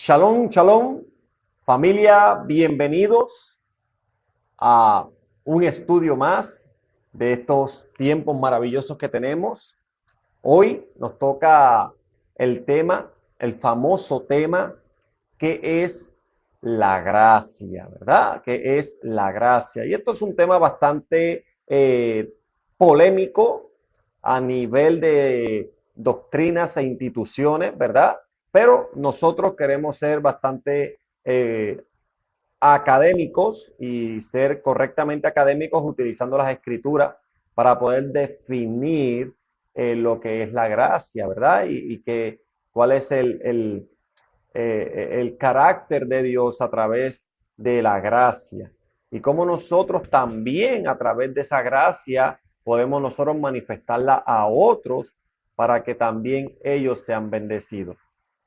Shalom, shalom, familia, bienvenidos a un estudio más de estos tiempos maravillosos que tenemos. Hoy nos toca el tema, el famoso tema, que es la gracia, ¿verdad? ¿Qué es la gracia? Y esto es un tema bastante polémico a nivel de doctrinas e instituciones, ¿verdad? Pero nosotros queremos ser bastante académicos y ser correctamente académicos utilizando las escrituras para poder definir lo que es la gracia, ¿verdad? Y cuál es el carácter de Dios a través de la gracia. Y cómo nosotros también a través de esa gracia podemos nosotros manifestarla a otros para que también ellos sean bendecidos.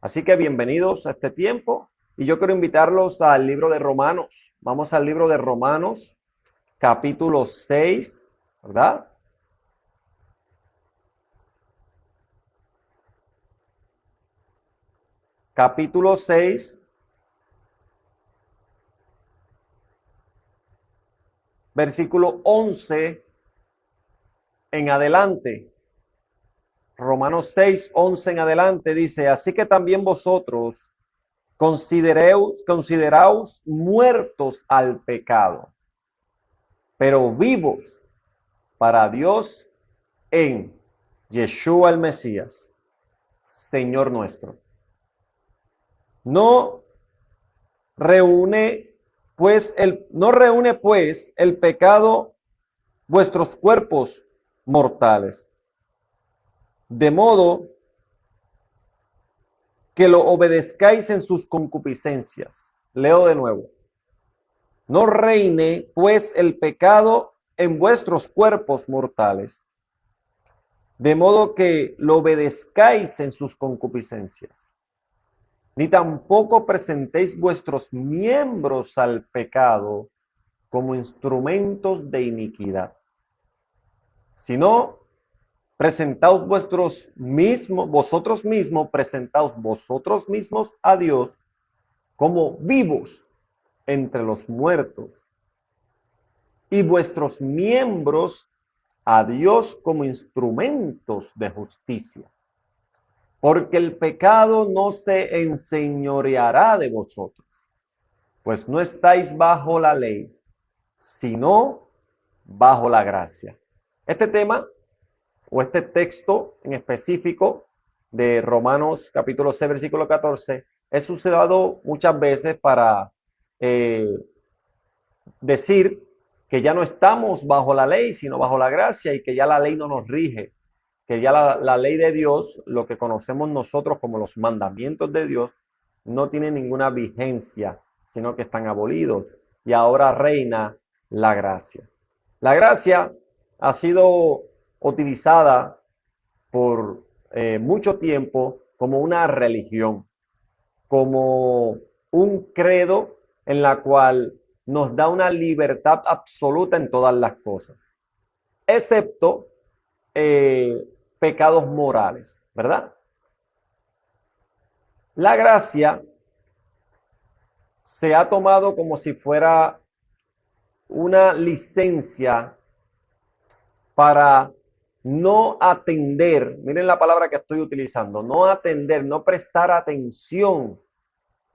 Así que bienvenidos a este tiempo y yo quiero invitarlos al libro de Romanos. Vamos al libro de Romanos, capítulo 6, ¿verdad? Capítulo 6, versículo 11 en adelante. Romanos 6, 11 en adelante dice, así que también vosotros consideraos muertos al pecado, pero vivos para Dios en Yeshua el Mesías, Señor nuestro. No reúne pues el pecado vuestros cuerpos mortales, de modo que lo obedezcáis en sus concupiscencias. Leo de nuevo. No reine pues el pecado en vuestros cuerpos mortales, de modo que lo obedezcáis en sus concupiscencias. Ni tampoco presentéis vuestros miembros al pecado como instrumentos de iniquidad, sino presentaos vosotros mismos a Dios como vivos entre los muertos y vuestros miembros a Dios como instrumentos de justicia. Porque el pecado no se enseñoreará de vosotros, pues no estáis bajo la ley, sino bajo la gracia. Este tema o este texto en específico de Romanos capítulo 6, versículo 14, es usado muchas veces para decir que ya no estamos bajo la ley, sino bajo la gracia y que ya la ley no nos rige, que ya la ley de Dios, lo que conocemos nosotros como los mandamientos de Dios, no tiene ninguna vigencia, sino que están abolidos y ahora reina la gracia. La gracia ha sido utilizada por mucho tiempo como una religión, como un credo en la cual nos da una libertad absoluta en todas las cosas, excepto pecados morales, ¿verdad? La gracia se ha tomado como si fuera una licencia para no atender, miren la palabra que estoy utilizando, no atender, no prestar atención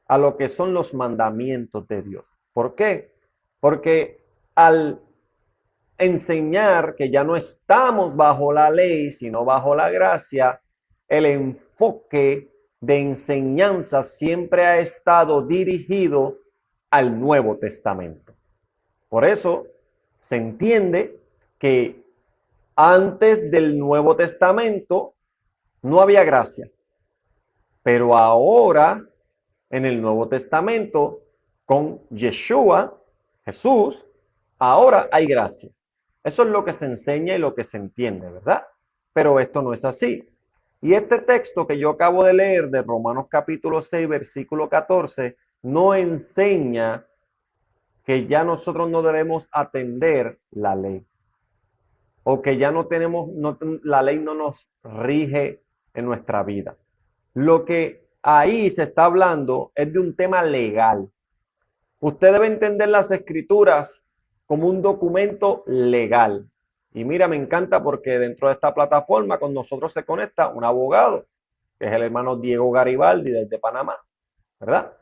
a lo que son los mandamientos de Dios. ¿Por qué? Porque al enseñar que ya no estamos bajo la ley, sino bajo la gracia, el enfoque de enseñanza siempre ha estado dirigido al Nuevo Testamento. Por eso se entiende que antes del Nuevo Testamento no había gracia, pero ahora en el Nuevo Testamento con Yeshua, Jesús, ahora hay gracia. Eso es lo que se enseña y lo que se entiende, ¿verdad? Pero esto no es así. Y este texto que yo acabo de leer de Romanos capítulo 6, versículo 14, no enseña que ya nosotros no debemos atender la ley. O que ya no tenemos, la ley no nos rige en nuestra vida. Lo que ahí se está hablando es de un tema legal. Usted debe entender las escrituras como un documento legal. Y mira, me encanta porque dentro de esta plataforma con nosotros se conecta un abogado, que es el hermano Diego Garibaldi desde Panamá, ¿verdad?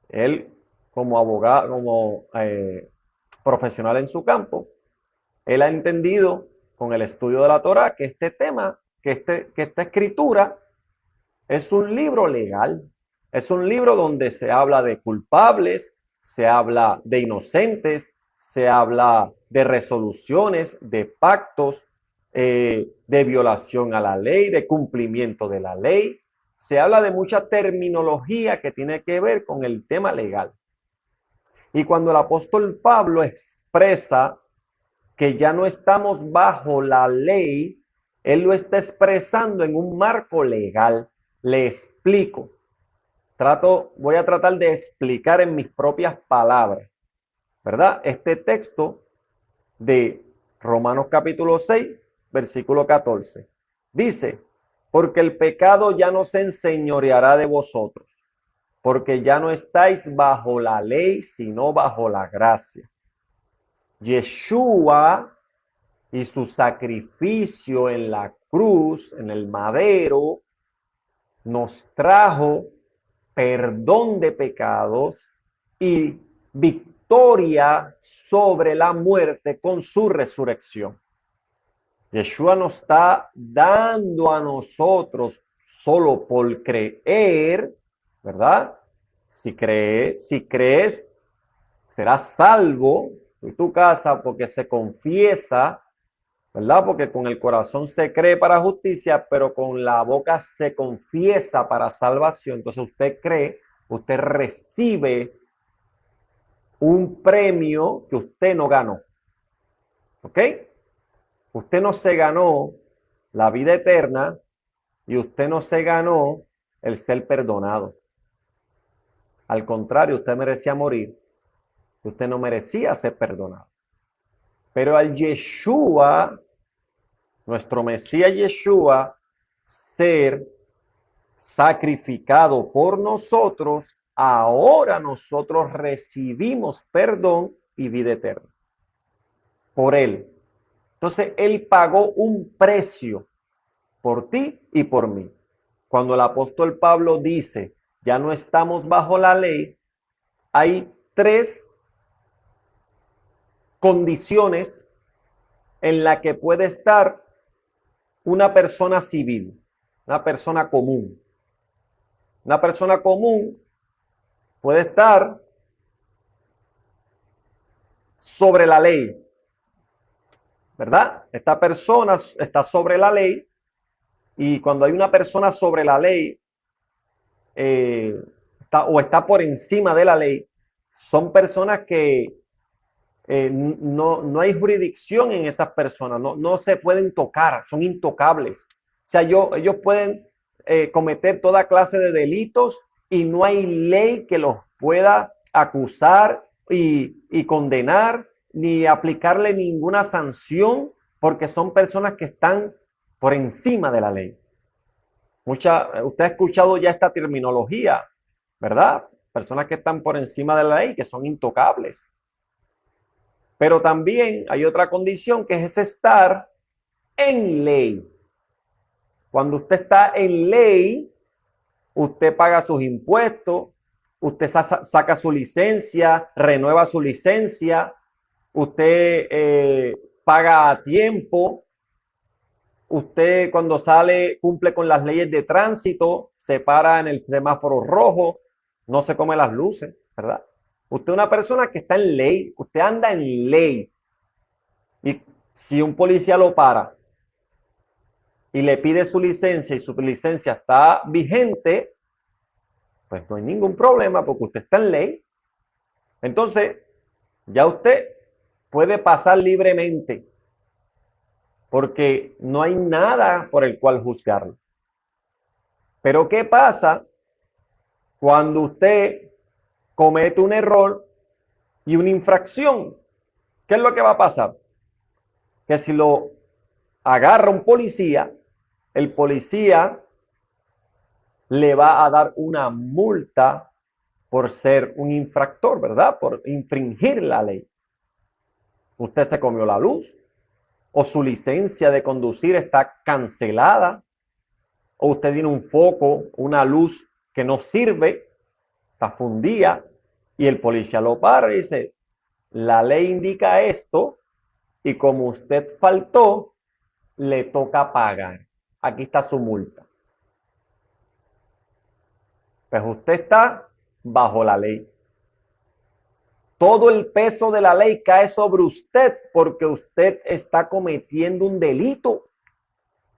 Él como abogado, como profesional en su campo, él ha entendido con el estudio de la Torá que este tema, que esta escritura es un libro legal, es un libro donde se habla de culpables, se habla de inocentes, se habla de resoluciones, de pactos, de violación a la ley, de cumplimiento de la ley. Se habla de mucha terminología que tiene que ver con el tema legal. Y cuando el apóstol Pablo expresa que ya no estamos bajo la ley, él lo está expresando en un marco legal. Le explico. Voy a tratar de explicar en mis propias palabras, ¿verdad? Este texto de Romanos capítulo 6, versículo 14. Dice, porque el pecado ya no se enseñoreará de vosotros, porque ya no estáis bajo la ley, sino bajo la gracia. Yeshua y su sacrificio en la cruz, en el madero, nos trajo perdón de pecados y victoria sobre la muerte con su resurrección. Yeshua nos está dando a nosotros solo por creer, ¿verdad? Si crees, serás salvo y tu casa porque se confiesa, ¿verdad? Porque con el corazón se cree para justicia, pero con la boca se confiesa para salvación. Entonces usted cree, usted recibe un premio que usted no ganó. ¿Ok? Usted no se ganó la vida eterna y usted no se ganó el ser perdonado. Al contrario, usted merecía morir. Usted no merecía ser perdonado. Pero al Yeshua, nuestro Mesías Yeshua, ser sacrificado por nosotros, ahora nosotros recibimos perdón y vida eterna. Por Él. Entonces, Él pagó un precio por ti y por mí. Cuando el apóstol Pablo dice, ya no estamos bajo la ley, hay tres condiciones en las que puede estar una persona civil, una persona común. Una persona común puede estar sobre la ley, ¿verdad? Esta persona está sobre la ley y cuando hay una persona sobre la ley está por encima de la ley, son personas que no hay jurisdicción en esas personas, no se pueden tocar, son intocables. O sea, ellos pueden cometer toda clase de delitos y no hay ley que los pueda acusar y condenar, ni aplicarle ninguna sanción, porque son personas que están por encima de la ley. Usted ha escuchado ya esta terminología, ¿verdad? Personas que están por encima de la ley, que son intocables. Pero también hay otra condición que es estar en ley. Cuando usted está en ley, usted paga sus impuestos, usted saca su licencia, renueva su licencia, usted paga a tiempo, usted cuando sale cumple con las leyes de tránsito, se para en el semáforo rojo, no se come las luces, ¿verdad? Usted es una persona que está en ley, usted anda en ley. Y si un policía lo para y le pide su licencia y su licencia está vigente, pues no hay ningún problema porque usted está en ley. Entonces, ya usted puede pasar libremente porque no hay nada por el cual juzgarlo. Pero ¿qué pasa cuando usted comete un error y una infracción? ¿Qué es lo que va a pasar? Que si lo agarra un policía, el policía le va a dar una multa por ser un infractor, ¿verdad? Por infringir la ley. Usted se comió la luz, o su licencia de conducir está cancelada, o usted tiene un foco, una luz que no sirve, está fundida, y el policía lo para y dice, la ley indica esto, y como usted faltó, le toca pagar. Aquí está su multa. Pues usted está bajo la ley. Todo el peso de la ley cae sobre usted porque usted está cometiendo un delito.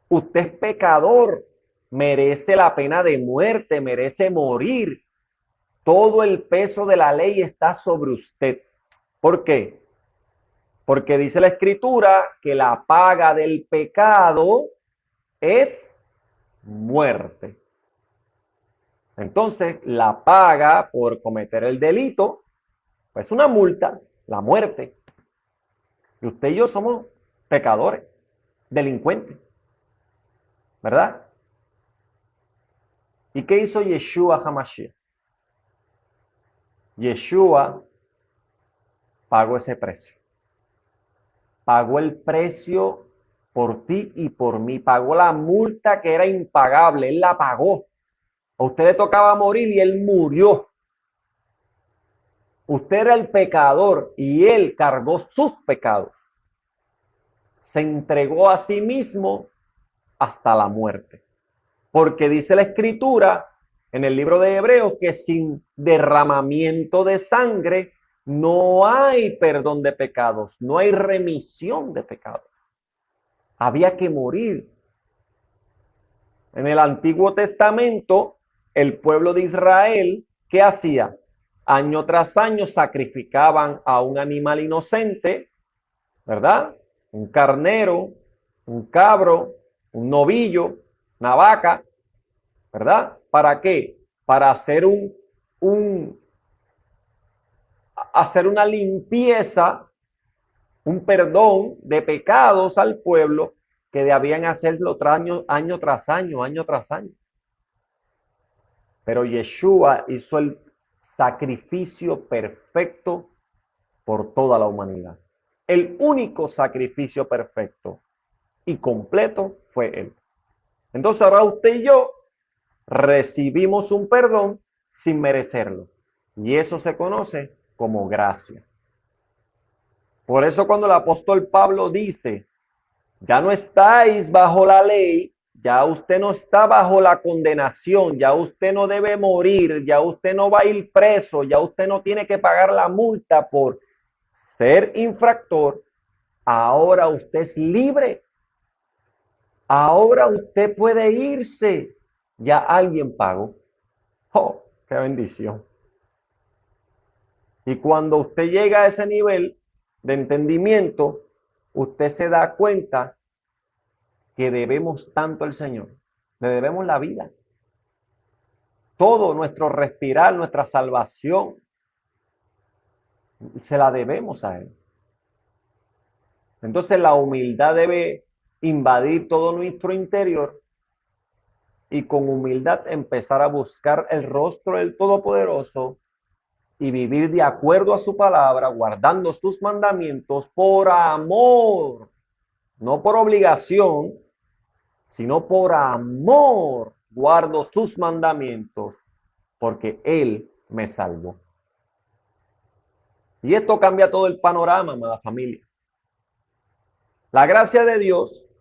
Usted es pecador, merece la pena de muerte, merece morir. Todo el peso de la ley está sobre usted. ¿Por qué? Porque dice la Escritura que la paga del pecado es muerte. Entonces, la paga por cometer el delito, pues una multa, la muerte. Y usted y yo somos pecadores, delincuentes, ¿verdad? ¿Y qué hizo Yeshua HaMashiach? Yeshua pagó ese precio. Pagó el precio por ti y por mí. Pagó la multa que era impagable. Él la pagó. A usted le tocaba morir y él murió. Usted era el pecador y él cargó sus pecados. Se entregó a sí mismo hasta la muerte. Porque dice la Escritura en el libro de Hebreos que sin derramamiento de sangre no hay perdón de pecados, no hay remisión de pecados. Había que morir. En el Antiguo Testamento, el pueblo de Israel, ¿qué hacía? Año tras año sacrificaban a un animal inocente, ¿verdad? Un carnero, un cabro, un novillo, una vaca, ¿verdad? ¿Para qué? Para hacer hacer una limpieza, un perdón de pecados al pueblo que debían hacerlo año tras año, año tras año. Pero Yeshua hizo el sacrificio perfecto por toda la humanidad. El único sacrificio perfecto y completo fue Él. Entonces ahora usted y yo recibimos un perdón sin merecerlo. Y eso se conoce como gracia. Por eso cuando el apóstol Pablo dice, ya no estáis bajo la ley, ya usted no está bajo la condenación, ya usted no debe morir, ya usted no va a ir preso, ya usted no tiene que pagar la multa por ser infractor, ahora usted es libre. Ahora usted puede irse. Ya alguien pagó. ¡Oh, qué bendición! Y cuando usted llega a ese nivel de entendimiento, usted se da cuenta que debemos tanto al Señor. Le debemos la vida. Todo nuestro respirar, nuestra salvación, se la debemos a Él. Entonces la humildad debe invadir todo nuestro interior y con humildad empezar a buscar el rostro del Todopoderoso y vivir de acuerdo a su palabra, guardando sus mandamientos por amor, no por obligación, sino por amor. Guardo sus mandamientos porque Él me salvó. Y esto cambia todo el panorama, amada familia. La gracia de Dios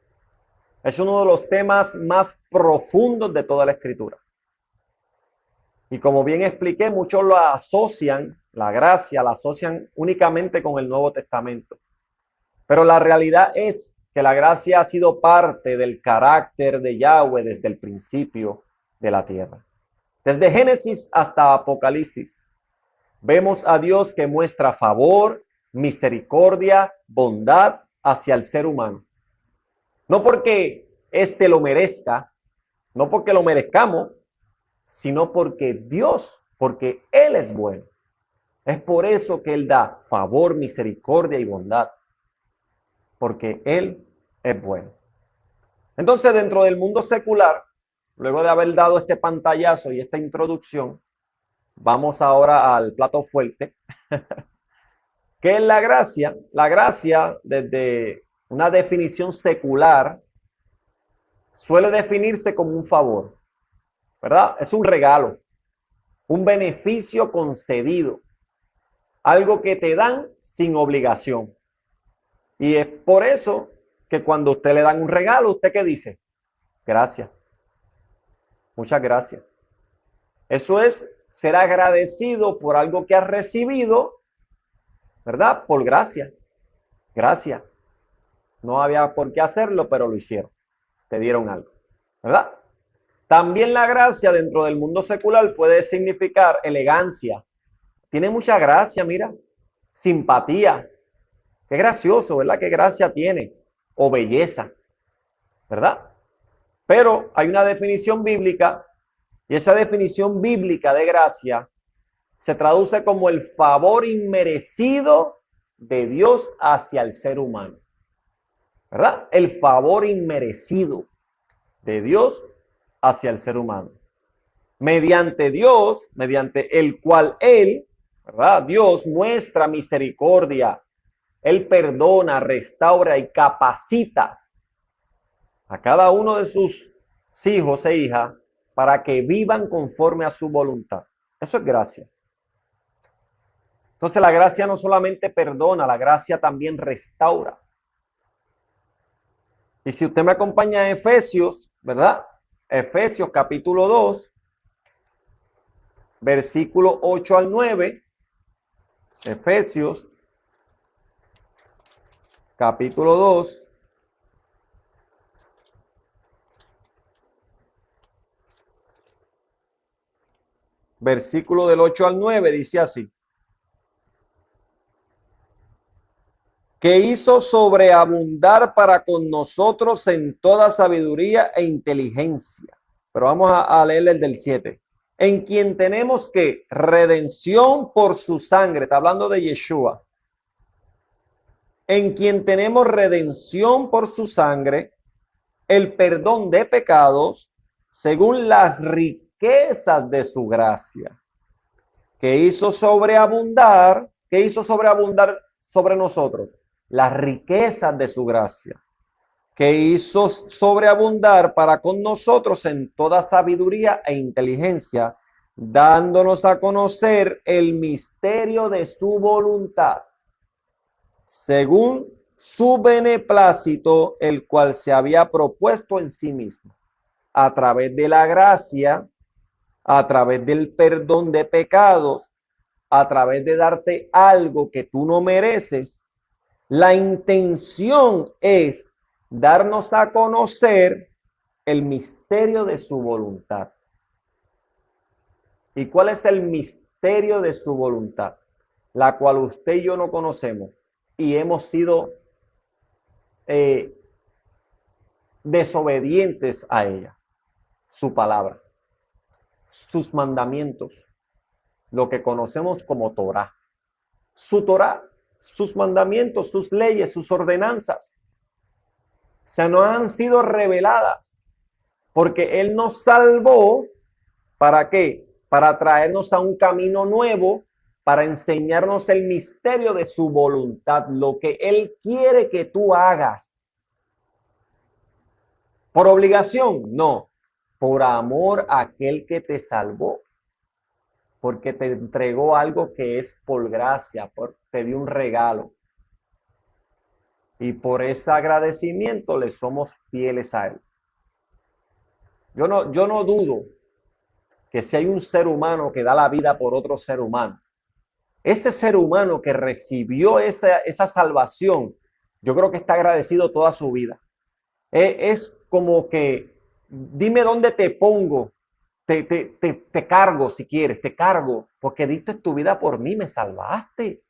es uno de los temas más profundos de toda la Escritura. Y como bien expliqué, muchos lo asocian, la gracia la asocian únicamente con el Nuevo Testamento. Pero la realidad es que la gracia ha sido parte del carácter de Yahweh desde el principio de la tierra. Desde Génesis hasta Apocalipsis, vemos a Dios que muestra favor, misericordia, bondad hacia el ser humano. No porque éste lo merezca, no porque lo merezcamos, sino porque porque Él es bueno. Es por eso que Él da favor, misericordia y bondad, porque Él es bueno. Entonces, dentro del mundo secular, luego de haber dado este pantallazo y esta introducción, vamos ahora al plato fuerte. ¿Qué es la gracia? La gracia, desde una definición secular, suele definirse como un favor, ¿verdad? Es un regalo, un beneficio concedido, algo que te dan sin obligación. Y es por eso que cuando usted le dan un regalo, ¿usted qué dice? Gracias. Muchas gracias. Eso es ser agradecido por algo que has recibido, ¿verdad? Por gracia. Gracias. No había por qué hacerlo, pero lo hicieron. Te dieron algo, ¿verdad? También la gracia dentro del mundo secular puede significar elegancia. Tiene mucha gracia, mira. Simpatía. Qué gracioso, ¿verdad? Qué gracia tiene. O belleza, ¿verdad? Pero hay una definición bíblica y esa definición bíblica de gracia se traduce como el favor inmerecido de Dios hacia el ser humano, ¿verdad? El favor inmerecido de Dios hacia el ser humano. Mediante Dios, mediante el cual Él, ¿verdad? Dios muestra misericordia. Él perdona, restaura y capacita a cada uno de sus hijos e hijas para que vivan conforme a su voluntad. Eso es gracia. Entonces la gracia no solamente perdona, la gracia también restaura. Y si usted me acompaña a Efesios, ¿verdad? Efesios capítulo 2, versículo 8 al 9. Efesios capítulo 2. Versículo del 8 al 9 dice así. Que hizo sobreabundar para con nosotros en toda sabiduría e inteligencia. Pero vamos a leer el del 7. En quien tenemos que redención por su sangre. Está hablando de Yeshua. En quien tenemos redención por su sangre, el perdón de pecados, según las riquezas de su gracia, que hizo sobreabundar sobre nosotros, las riquezas de su gracia, que hizo sobreabundar para con nosotros en toda sabiduría e inteligencia, dándonos a conocer el misterio de su voluntad, según su beneplácito, el cual se había propuesto en sí mismo, a través de la gracia, a través del perdón de pecados, a través de darte algo que tú no mereces. La intención es darnos a conocer el misterio de su voluntad. ¿Y cuál es el misterio de su voluntad? La cual usted y yo no conocemos y hemos sido desobedientes a ella. Su palabra, sus mandamientos, lo que conocemos como Torah. Su Torah, sus mandamientos, sus leyes, sus ordenanzas, se nos han sido reveladas, porque Él nos salvó, ¿para qué? Para traernos a un camino nuevo, para enseñarnos el misterio de su voluntad, lo que Él quiere que tú hagas. ¿Por obligación? No, por amor a aquel que te salvó, porque te entregó algo que es por gracia, te dio un regalo. Y por ese agradecimiento le somos fieles a Él. Yo no dudo que si hay un ser humano que da la vida por otro ser humano, ese ser humano que recibió esa salvación, yo creo que está agradecido toda su vida. Es como que, dime dónde te pongo, te cargo si quieres, te cargo, porque diste tu vida por mí, me salvaste.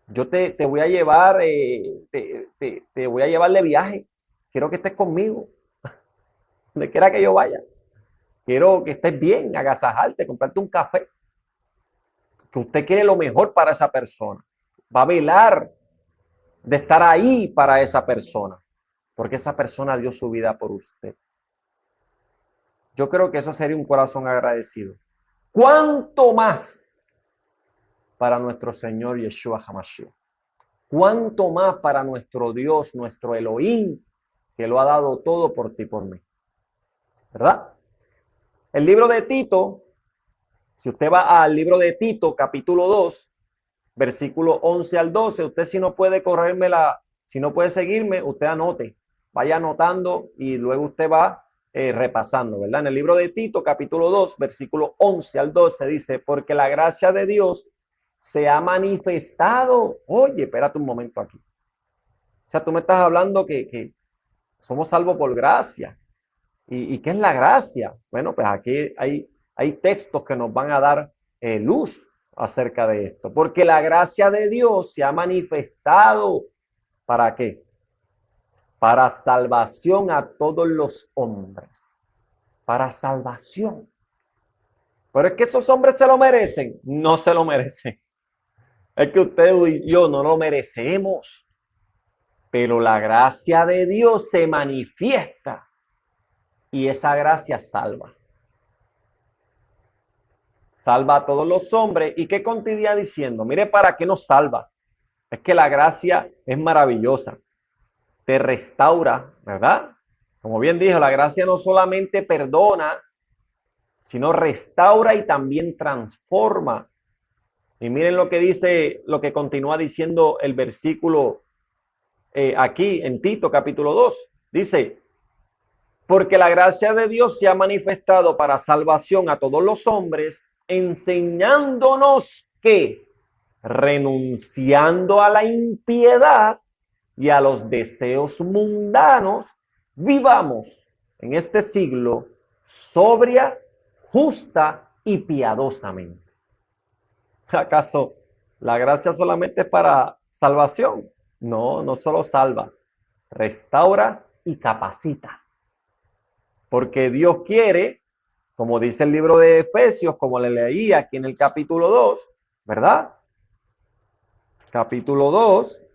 Yo te voy a llevar, te voy a llevar de viaje. Quiero que estés conmigo, donde quiera que yo vaya. Quiero que estés bien, agasajarte, comprarte un café. Que usted quiere lo mejor para esa persona. Va a velar de estar ahí para esa persona, porque esa persona dio su vida por usted. Yo creo que eso sería un corazón agradecido. ¿Cuánto más para nuestro Señor Yeshua HaMashiach? ¿Cuánto más para nuestro Dios, nuestro Elohim, que lo ha dado todo por ti y por mí? ¿Verdad? El libro de Tito, si usted va al libro de Tito, capítulo 2, versículo 11 al 12, usted si no puede si no puede seguirme, usted anote, vaya anotando y luego usted va repasando, ¿verdad? En el libro de Tito, capítulo 2, versículo 11 al 12 dice, porque la gracia de Dios se ha manifestado. Oye, espérate un momento aquí. O sea, tú me estás hablando que somos salvos por gracia. ¿Y qué es la gracia? Bueno, pues aquí hay textos que nos van a dar luz acerca de esto. Porque la gracia de Dios se ha manifestado. ¿Para qué? Para salvación a todos los hombres. Para salvación. Pero es que esos hombres se lo merecen. No se lo merecen. Es que usted y yo no lo merecemos. Pero la gracia de Dios se manifiesta. Y esa gracia salva. Salva a todos los hombres. ¿Y qué continúa diciendo? Mire para qué nos salva. Es que la gracia es maravillosa. Te restaura, ¿verdad? Como bien dijo, la gracia no solamente perdona, sino restaura y también transforma. Y miren lo que dice, lo que continúa diciendo el versículo aquí en Tito capítulo 2. Dice, porque la gracia de Dios se ha manifestado para salvación a todos los hombres, enseñándonos que, renunciando a la impiedad y a los deseos mundanos, vivamos en este siglo sobria, justa y piadosamente. ¿Acaso la gracia solamente es para salvación? No, no solo salva, restaura y capacita. Porque Dios quiere, como dice el libro de Efesios, como le leí aquí en el capítulo 2, ¿verdad? Capítulo 2.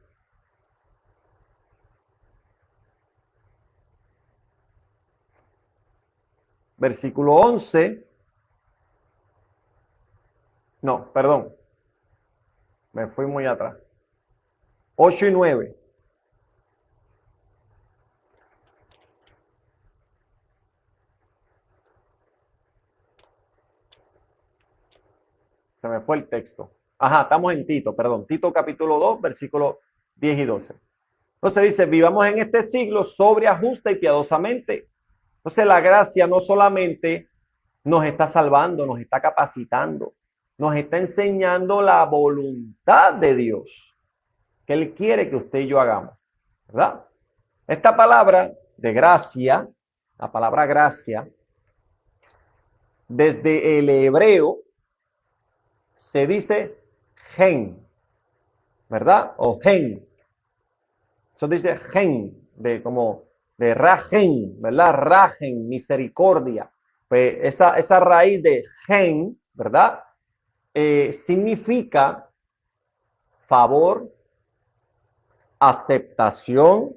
Versículo 11. No, perdón. Me fui muy atrás. 8 y 9. Se me fue el texto. Ajá, estamos en Tito, perdón. Tito capítulo 2, versículos 10 y 12. Entonces dice, vivamos en este siglo sobria, justa y piadosamente. Entonces la gracia no solamente nos está salvando, nos está capacitando, nos está enseñando la voluntad de Dios, que Él quiere que usted y yo hagamos, ¿verdad? Esta palabra de gracia, la palabra gracia, desde el hebreo se dice gen, ¿verdad? O gen. Eso dice gen, como de ragen, ¿verdad? Ragen, misericordia. Pues esa raíz de gen, ¿verdad? Significa favor, aceptación,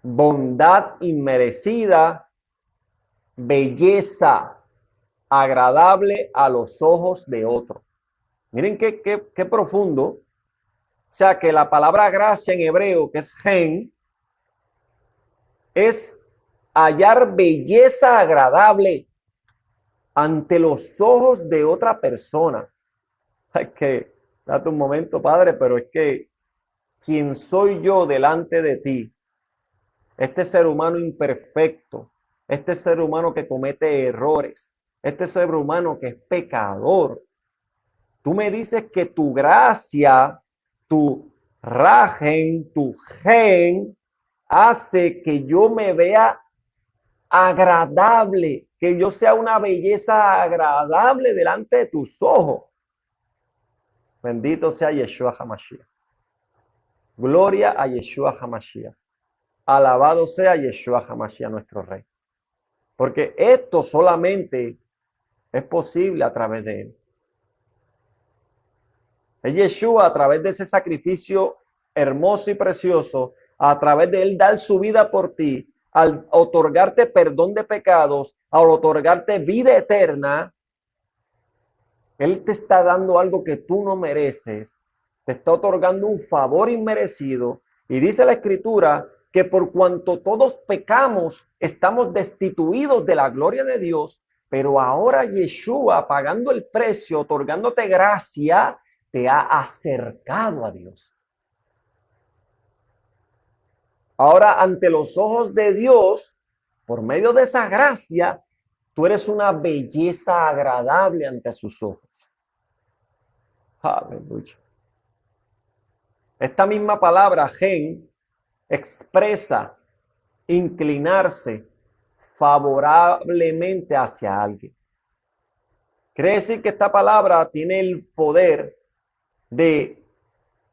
bondad inmerecida, belleza agradable a los ojos de otro. Miren qué profundo. O sea que la palabra gracia en hebreo, que es gen, es hallar belleza agradable ante los ojos de otra persona. Es que, date un momento, Padre, pero es que, ¿quién soy yo delante de ti? Este ser humano imperfecto, este ser humano que comete errores, este ser humano que es pecador. Tú me dices que tu gracia, tu ragen, tu gen, hace que yo me vea agradable, que yo sea una belleza agradable delante de tus ojos. Bendito sea Yeshua HaMashiach. Gloria a Yeshua HaMashiach. Alabado sea Yeshua HaMashiach, nuestro Rey. Porque esto solamente es posible a través de Él. Es Yeshua a través de ese sacrificio hermoso y precioso, a través de Él dar su vida por ti, al otorgarte perdón de pecados, al otorgarte vida eterna, Él te está dando algo que tú no mereces, te está otorgando un favor inmerecido. Y dice la Escritura que por cuanto todos pecamos, estamos destituidos de la gloria de Dios, pero ahora Yeshua, pagando el precio, otorgándote gracia, te ha acercado a Dios. Ahora, ante los ojos de Dios, por medio de esa gracia, tú eres una belleza agradable ante sus ojos. Aleluya. Esta misma palabra, gen, expresa inclinarse favorablemente hacia alguien. Quiere decir que esta palabra tiene el poder de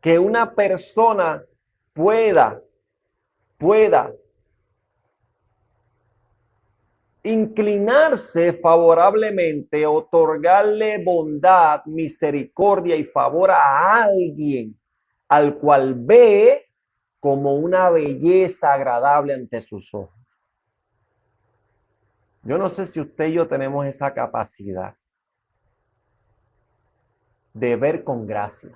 que una persona pueda inclinarse favorablemente, otorgarle bondad, misericordia y favor a alguien al cual ve como una belleza agradable ante sus ojos. Yo no sé si usted y yo tenemos esa capacidad de ver con gracia,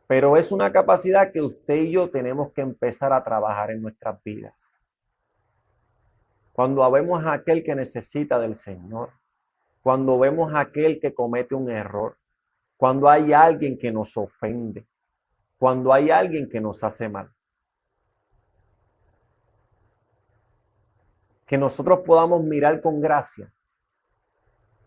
pero es una capacidad que usted y yo tenemos que empezar a trabajar en nuestras vidas. Cuando vemos a aquel que necesita del Señor, cuando vemos a aquel que comete un error, cuando hay alguien que nos ofende, cuando hay alguien que nos hace mal, que nosotros podamos mirar con gracia,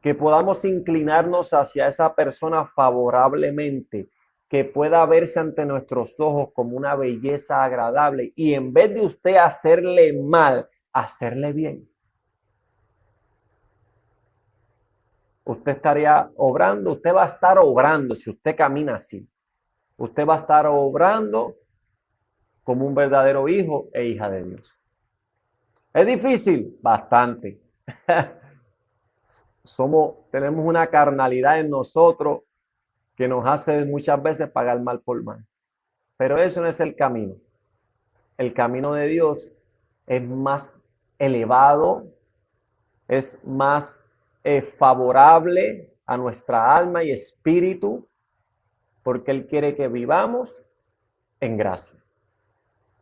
que podamos inclinarnos hacia esa persona favorablemente, que pueda verse ante nuestros ojos como una belleza agradable y en vez de usted hacerle mal, hacerle bien. Usted estaría obrando, usted va a estar obrando si usted camina así. Usted va a estar obrando como un verdadero hijo e hija de Dios. ¿Es difícil? Bastante. Tenemos una carnalidad en nosotros que nos hace muchas veces pagar mal por mal. Pero eso no es el camino. El camino de Dios es más elevado, es más favorable a nuestra alma y espíritu, porque Él quiere que vivamos en gracia.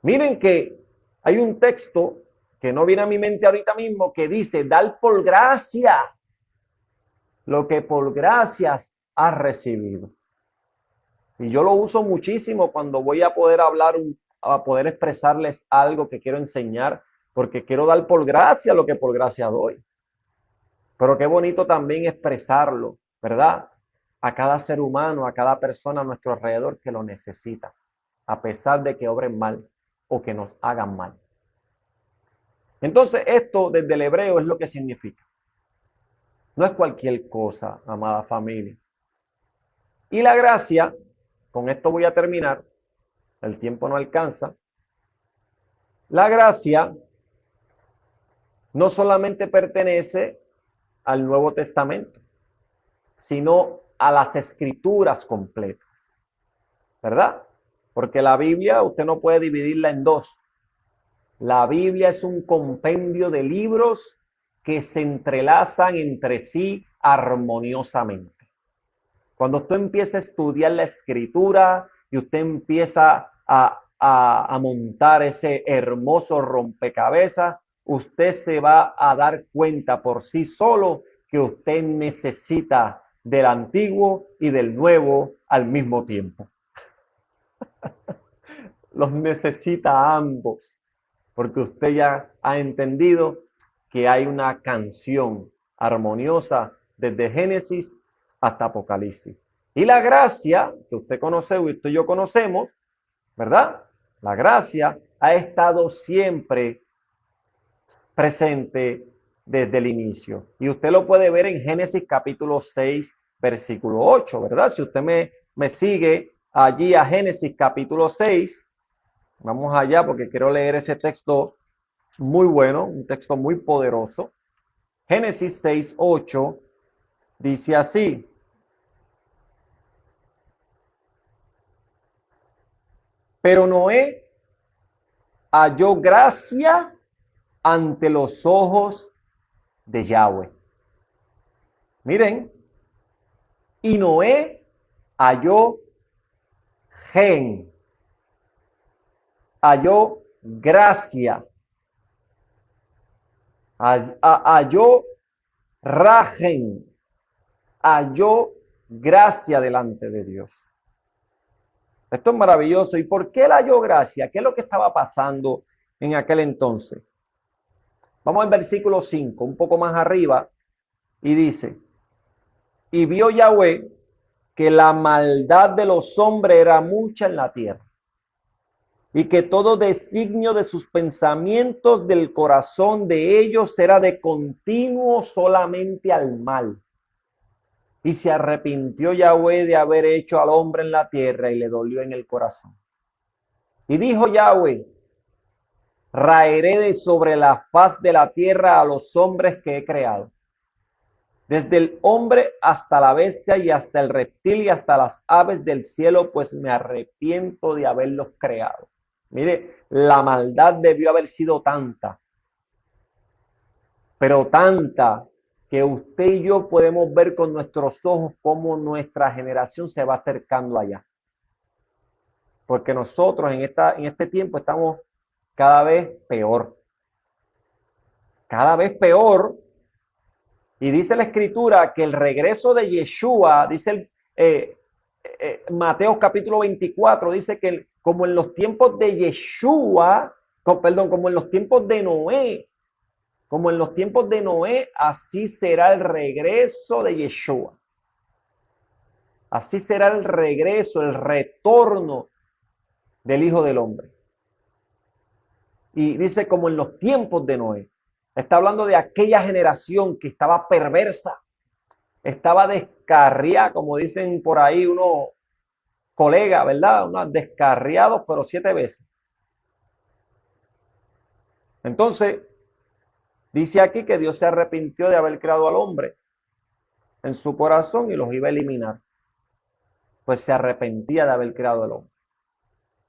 Miren que hay un texto que no viene a mi mente ahorita mismo que dice, dar por gracia lo que por gracias has recibido. Y yo lo uso muchísimo cuando voy a poder hablar, a poder expresarles algo que quiero enseñar, porque quiero dar por gracia lo que por gracia doy. Pero qué bonito también expresarlo, ¿verdad? A cada ser humano, a cada persona a nuestro alrededor que lo necesita, a pesar de que obren mal o que nos hagan mal. Entonces, esto desde el hebreo es lo que significa. No es cualquier cosa, amada familia. Y la gracia, con esto voy a terminar, el tiempo no alcanza. La gracia no solamente pertenece al Nuevo Testamento, sino a las escrituras completas, ¿verdad? Porque la Biblia usted no puede dividirla en dos. La Biblia es un compendio de libros que se entrelazan entre sí armoniosamente. Cuando usted empieza a estudiar la escritura y usted empieza a montar ese hermoso rompecabezas, usted se va a dar cuenta por sí solo que usted necesita del antiguo y del nuevo al mismo tiempo. Los necesita ambos, porque usted ya ha entendido que hay una canción armoniosa desde Génesis hasta Apocalipsis. Y la gracia, que usted conoce y usted y yo conocemos, ¿verdad? La gracia ha estado siempre presente desde el inicio. Y usted lo puede ver en Génesis capítulo 6, versículo 8, ¿verdad? Si usted me sigue allí a Génesis capítulo 6, vamos allá porque quiero leer ese texto muy bueno, un texto muy poderoso. Génesis 6, 8 dice así: pero Noé halló gracia ante los ojos de Yahweh. Miren, y Noé halló gen, halló gracia, halló ragen, halló gracia delante de Dios. Esto es maravilloso. ¿Y por qué él halló gracia? ¿Qué es lo que estaba pasando en aquel entonces? Vamos al versículo 5, un poco más arriba, y dice, y vio Yahweh que la maldad de los hombres era mucha en la tierra, y que todo designio de sus pensamientos del corazón de ellos era de continuo solamente al mal. Y se arrepintió Yahweh de haber hecho al hombre en la tierra y le dolió en el corazón. Y dijo Yahweh, raeré de sobre la faz de la tierra a los hombres que he creado, desde el hombre hasta la bestia y hasta el reptil y hasta las aves del cielo, pues me arrepiento de haberlos creado. Mire, la maldad debió haber sido tanta, pero tanta, que usted y yo podemos ver con nuestros ojos cómo nuestra generación se va acercando allá. Porque nosotros en este tiempo estamos cada vez peor. Cada vez peor. Y dice la Escritura que el regreso de Yeshua, dice Mateo capítulo 24, dice que como en los tiempos de Yeshua, como en los tiempos de Noé, como en los tiempos de Noé, así será el regreso de Yeshua. Así será el regreso, el retorno del Hijo del Hombre. Y dice como en los tiempos de Noé. Está hablando de aquella generación que estaba perversa, estaba descarriada, como dicen por ahí unos colegas, ¿verdad? Unos descarriados, pero 7 veces. Entonces, dice aquí que Dios se arrepintió de haber creado al hombre en su corazón y los iba a eliminar. Pues se arrepentía de haber creado al hombre.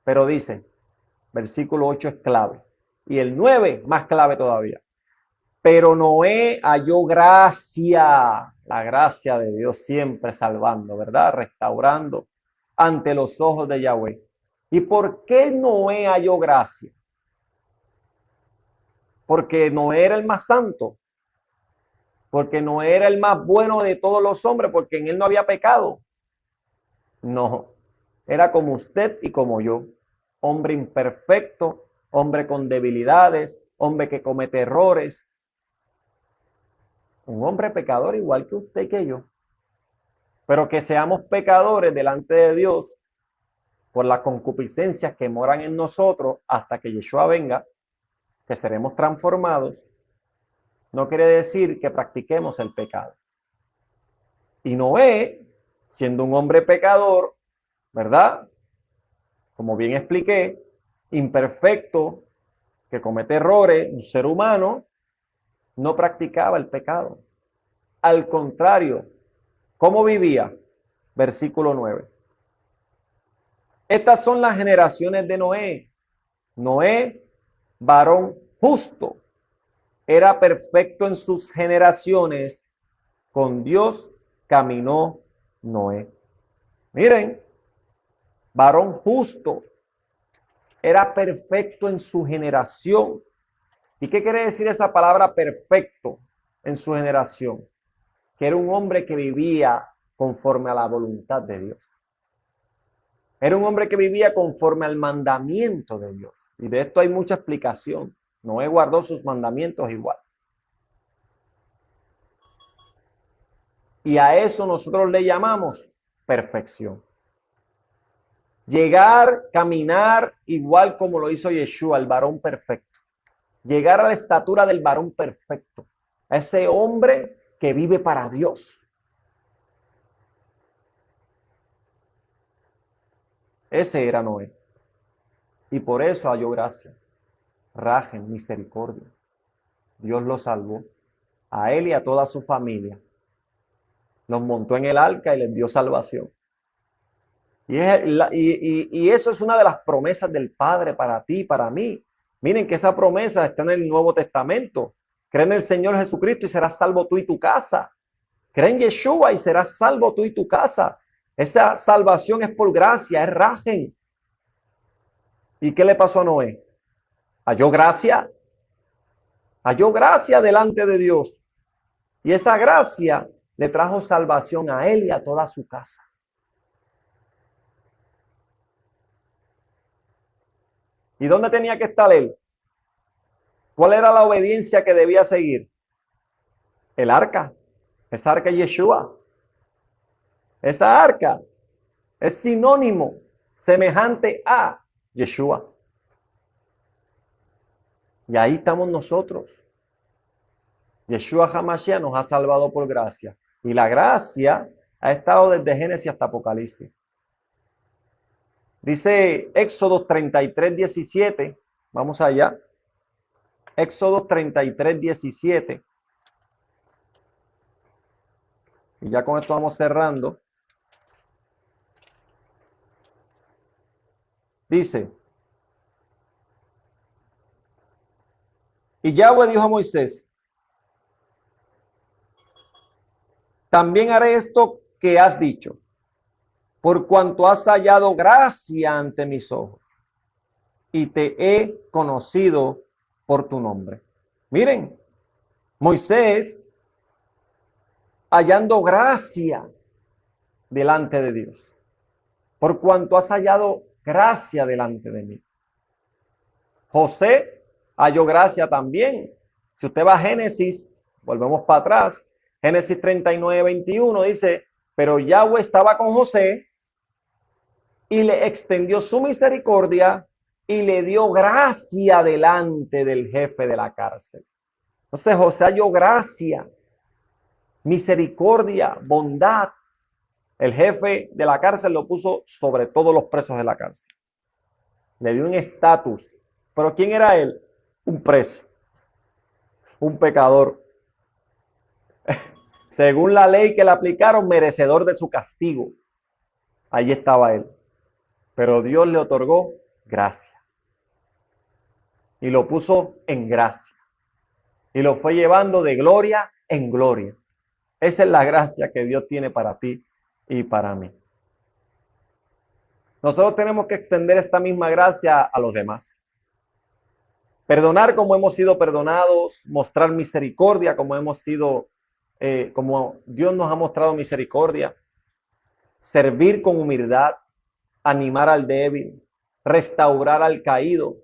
Pero dice, versículo 8 es clave. Y el 9 más clave todavía. Pero Noé halló gracia, la gracia de Dios siempre salvando, ¿verdad? Restaurando ante los ojos de Yahweh. ¿Y por qué Noé halló gracia? Porque Noé era el más santo, porque Noé era el más bueno de todos los hombres, porque en él no había pecado. No, era como usted y como yo, hombre imperfecto, hombre con debilidades, hombre que comete errores, un hombre pecador igual que usted y que yo. Pero que seamos pecadores delante de Dios por las concupiscencias que moran en nosotros hasta que Yeshua venga, que seremos transformados, no quiere decir que practiquemos el pecado. Y Noé, siendo un hombre pecador, ¿verdad? Como bien expliqué, imperfecto, que comete errores, un ser humano, no practicaba el pecado. Al contrario, ¿cómo vivía? Versículo 9. Estas son las generaciones de Noé. Noé, varón justo, era perfecto en sus generaciones. Con Dios caminó Noé. Miren, varón justo, era perfecto en su generación. ¿Y qué quiere decir esa palabra perfecto en su generación? Que era un hombre que vivía conforme a la voluntad de Dios. Era un hombre que vivía conforme al mandamiento de Dios. Y de esto hay mucha explicación. Noé guardó sus mandamientos igual. Y a eso nosotros le llamamos perfección. Llegar, caminar igual como lo hizo Yeshua, el varón perfecto. Llegar a la estatura del varón perfecto. A ese hombre que vive para Dios. Ese era Noé. Y por eso halló gracia, rajen, misericordia. Dios lo salvó. A él y a toda su familia. Los montó en el arca y les dio salvación. Y eso es una de las promesas del Padre para ti y para mí. Miren que esa promesa está en el Nuevo Testamento. Cree en el Señor Jesucristo y serás salvo tú y tu casa. Cree en Yeshua y serás salvo tú y tu casa. Esa salvación es por gracia, es rajen. ¿Y qué le pasó a Noé? Halló gracia. Halló gracia delante de Dios. Y esa gracia le trajo salvación a él y a toda su casa. ¿Y dónde tenía que estar él? ¿Cuál era la obediencia que debía seguir? El arca. Esa arca es Yeshua. Esa arca es sinónimo, semejante a Yeshua. Y ahí estamos nosotros. Yeshua HaMashiach nos ha salvado por gracia. Y la gracia ha estado desde Génesis hasta Apocalipsis. Dice Éxodo 33, 17. Vamos allá. Éxodo 33, 17. Y ya con esto vamos cerrando. Dice: y Yahweh dijo a Moisés: también haré esto que has dicho, por cuanto has hallado gracia ante mis ojos, y te he conocido por tu nombre. Miren, Moisés hallando gracia delante de Dios, por cuanto has hallado gracia delante de mí. José halló gracia también. Si usted va a Génesis, volvemos para atrás, Génesis 39, 21 dice: pero Yahweh estaba con José y le extendió su misericordia y le dio gracia delante del jefe de la cárcel. Entonces José halló gracia, misericordia, bondad. El jefe de la cárcel lo puso sobre todos los presos de la cárcel. Le dio un estatus. ¿Pero quién era él? Un preso, un pecador. Según la ley que le aplicaron, merecedor de su castigo. Allí estaba él. Pero Dios le otorgó gracia. Y lo puso en gracia. Y lo fue llevando de gloria en gloria. Esa es la gracia que Dios tiene para ti y para mí. Nosotros tenemos que extender esta misma gracia a los demás. Perdonar como hemos sido perdonados, mostrar misericordia como hemos sido, como Dios nos ha mostrado misericordia, servir con humildad, animar al débil, restaurar al caído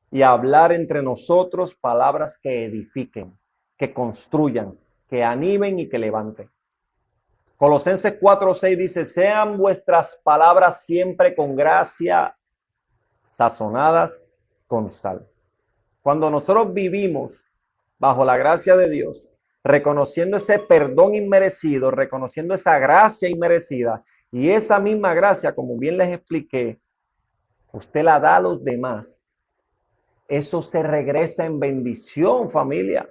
y hablar entre nosotros palabras que edifiquen, que construyan, que animen y que levanten. Colosenses 4:6 dice: sean vuestras palabras siempre con gracia, sazonadas con sal. Cuando nosotros vivimos bajo la gracia de Dios, reconociendo ese perdón inmerecido, reconociendo esa gracia inmerecida, y esa misma gracia, como bien les expliqué, usted la da a los demás, eso se regresa en bendición, familia.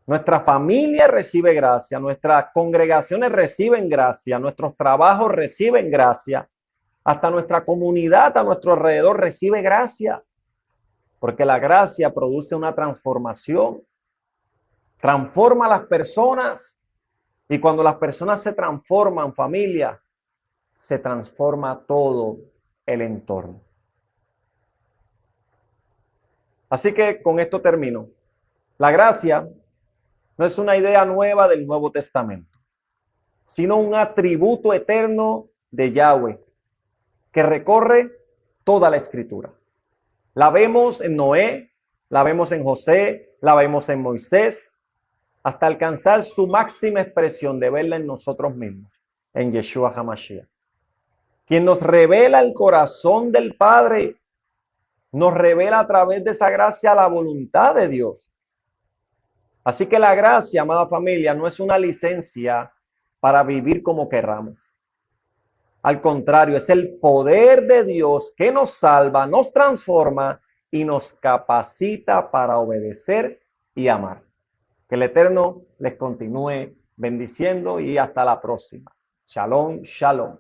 Nuestra familia recibe gracia, nuestras congregaciones reciben gracia, nuestros trabajos reciben gracia, hasta nuestra comunidad a nuestro alrededor recibe gracia. Porque la gracia produce una transformación, transforma a las personas. Y cuando las personas se transforman, familia, se transforma todo el entorno. Así que con esto termino. La gracia no es una idea nueva del Nuevo Testamento, sino un atributo eterno de Yahweh que recorre toda la Escritura. La vemos en Noé, la vemos en José, la vemos en Moisés, hasta alcanzar su máxima expresión de verla en nosotros mismos, en Yeshua HaMashiach, quien nos revela el corazón del Padre, nos revela a través de esa gracia la voluntad de Dios. Así que la gracia, amada familia, no es una licencia para vivir como querramos. Al contrario, es el poder de Dios que nos salva, nos transforma y nos capacita para obedecer y amar. Que el Eterno les continúe bendiciendo y hasta la próxima. Shalom, shalom.